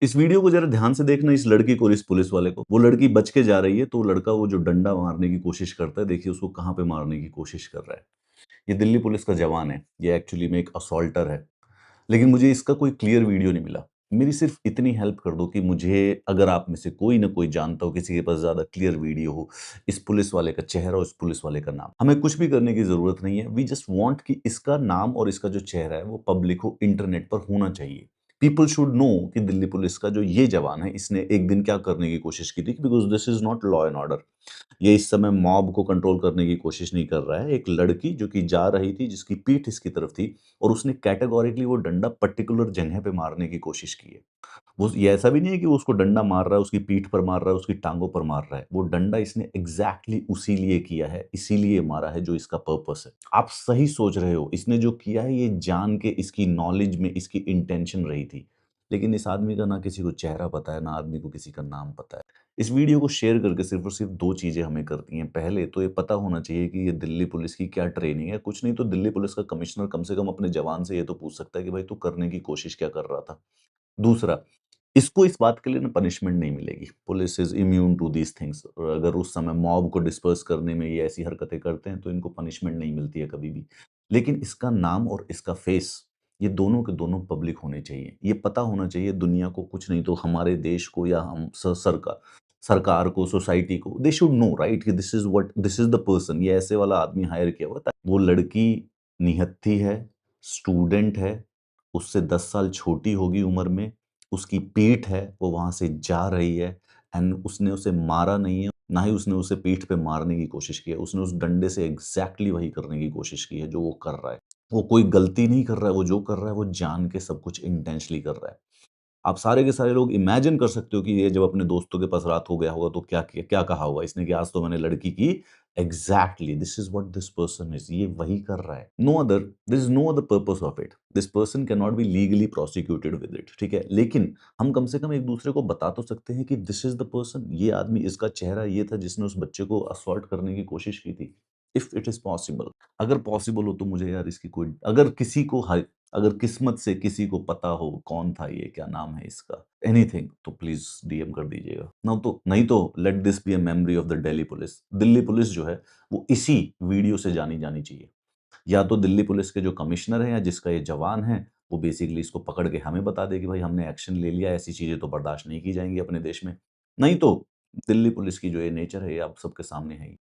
इस वीडियो को ज़रा ध्यान से देखना, इस लड़की को और इस पुलिस वाले को। वो लड़की बच के जा रही है, तो लड़का वो जो डंडा मारने की कोशिश करता है, देखिए उसको कहाँ पे मारने की कोशिश कर रहा है। ये दिल्ली पुलिस का जवान है, ये एक्चुअली में एक असॉल्टर है। लेकिन मुझे इसका कोई क्लियर वीडियो नहीं मिला। मेरी सिर्फ़ इतनी हेल्प कर दो कि मुझे, अगर आप में से कोई ना कोई जानता हो, किसी के पास ज़्यादा क्लियर वीडियो हो, इस पुलिस वाले का चेहरा और इस पुलिस वाले का नाम। हमें कुछ भी करने की ज़रूरत नहीं है, वी जस्ट वांट कि इसका नाम और इसका जो चेहरा है, वो पब्लिक हो, इंटरनेट पर होना चाहिए। पीपल शुड नो कि दिल्ली पुलिस का जो ये जवान है, इसने एक दिन क्या करने की कोशिश की थी, because this is not law and order. ये इस समय मॉब को कंट्रोल करने की कोशिश नहीं कर रहा है। एक लड़की जो कि जा रही थी, जिसकी पीठ इसकी तरफ थी, और उसने कैटेगोरिकली वो डंडा पर्टिकुलर जगह पे मारने की कोशिश की है। वो ये ऐसा भी नहीं है कि वो उसको डंडा मार रहा है, उसकी पीठ पर मार रहा है, उसकी टाँगों पर मार रहा है। वो डंडा इसने एग्ज़ैक्टली उसी लिए किया है, इसीलिए मारा है जो इसका पर्पस है। आप सही सोच रहे हो, इसने जो किया है ये जान के, इसकी नॉलेज में इसकी इंटेंशन रही थी। लेकिन इस आदमी का ना किसी को चेहरा पता है, ना आदमी को किसी का नाम पता है। इस वीडियो को शेयर करके सिर्फ़ और सिर्फ़ 2 चीज़ें हमें करनी हैं। पहले तो ये पता होना चाहिए कि ये दिल्ली पुलिस की क्या ट्रेनिंग है। कुछ नहीं तो दिल्ली पुलिस का कमिश्नर कम से कम अपने जवान से ये तो पूछ सकता है कि भाई तू करने की कोशिश क्या कर रहा था? दूसरा, इसको इस बात के लिए ना पनिशमेंट नहीं मिलेगी। Police is immune to these things, और अगर उस समय मॉब को डिस्पर्स करने में ये ऐसी हरकतें करते हैं, तो इनको पनिशमेंट नहीं मिलती है कभी भी। लेकिन इसका नाम और इसका फेस, ये दोनों के दोनों पब्लिक होने चाहिए। ये पता होना चाहिए दुनिया को, कुछ नहीं तो हमारे देश को, या हम सरकार को, सोसाइटी को, दे शुड नो राइट कि दिस इज़ द पर्सन, ये ऐसे वाला आदमी हायर किया हुआ था। वो लड़की निहत्थी है, स्टूडेंट है, उससे 10 साल छोटी होगी उम्र में, उसकी पीठ है, वो वहाँ से जा रही है, एंड उसने उसे मारा नहीं है, ना ही उसने उसे पीठ पे मारने की कोशिश की है। उसने उस डंडे से एग्ज़ैक्टली वही करने की कोशिश की है जो वो कर रहा है। वो कोई गलती नहीं कर रहा है, वो जो कर रहा है वो जान के सब कुछ इंटेंशनली कर रहा है। आप सारे के सारे लोग इमेजिन कर सकते हो कि ये जब अपने दोस्तों के पास रात को गया होगा तो क्या कहा होगा इसने कि आज तो मैंने लड़की की, exactly this is what this person is, ये वही कर रहा है। No other, this is no other purpose of it. This person can not be legally prosecuted with it, ठीक है, लेकिन हम कम से कम एक दूसरे को बता तो सकते हैं कि दिस इज द पर्सन, ये आदमी, इसका चेहरा ये था जिसने उस बच्चे को असॉल्ट करने की कोशिश की थी। इफ इट इज पॉसिबल, अगर पॉसिबल हो तो मुझे यार इसकी कोई, अगर किसी को अगर किस्मत से किसी को पता हो कौन था ये, क्या नाम है इसका, एनीथिंग, तो प्लीज डीएम कर दीजिएगा। ना तो नहीं तो let this be a memory of the Delhi police. Delhi police जो है वो इसी वीडियो से जानी जानी चाहिए। या तो दिल्ली पुलिस के जो कमिश्नर है या जिसका ये जवान है, वो बेसिकली इसको पकड़ के हमें बता दे कि भाई हमने एक्शन ले लिया, ऐसी चीजें तो बर्दाश्त नहीं की जाएंगी अपने देश में। नहीं तो दिल्ली पुलिस की जो ये नेचर है, ये आप सबके सामने है ही।